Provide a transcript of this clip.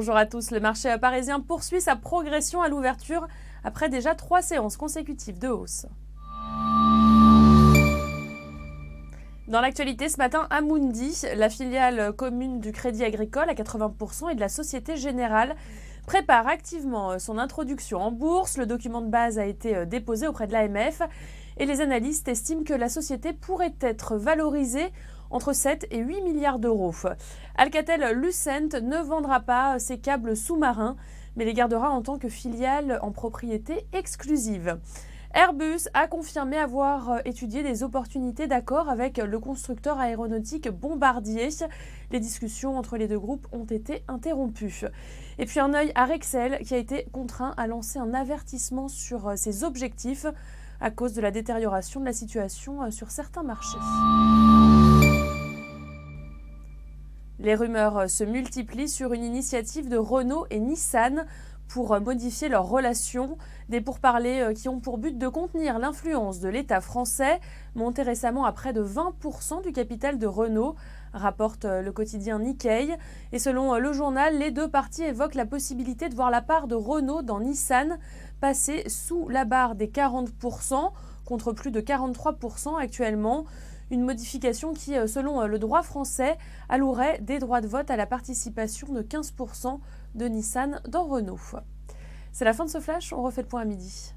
Bonjour à tous, le marché parisien poursuit sa progression à l'ouverture après déjà 3 séances consécutives de hausse. Dans l'actualité ce matin, Amundi, la filiale commune du Crédit Agricole à 80% et de la Société Générale, prépare activement son introduction en bourse. Le document de base a été déposé auprès de l'AMF et les analystes estiment que la société pourrait être valorisée entre 7 et 8 milliards d'euros. Alcatel-Lucent ne vendra pas ses câbles sous-marins, mais les gardera en tant que filiale en propriété exclusive. Airbus a confirmé avoir étudié des opportunités d'accord avec le constructeur aéronautique Bombardier. Les discussions entre les deux groupes ont été interrompues. Et puis un œil à Rexel qui a été contraint à lancer un avertissement sur ses objectifs à cause de la détérioration de la situation sur certains marchés. Les rumeurs se multiplient sur une initiative de Renault et Nissan pour modifier leurs relations. Des pourparlers qui ont pour but de contenir l'influence de l'État français, monté récemment à près de 20% du capital de Renault, rapporte le quotidien Nikkei. Et selon le journal, les deux parties évoquent la possibilité de voir la part de Renault dans Nissan passer sous la barre des 40%, contre plus de 43% actuellement. Une modification qui, selon le droit français, allouerait des droits de vote à la participation de 15% de Nissan dans Renault. C'est la fin de ce flash, on refait le point à midi.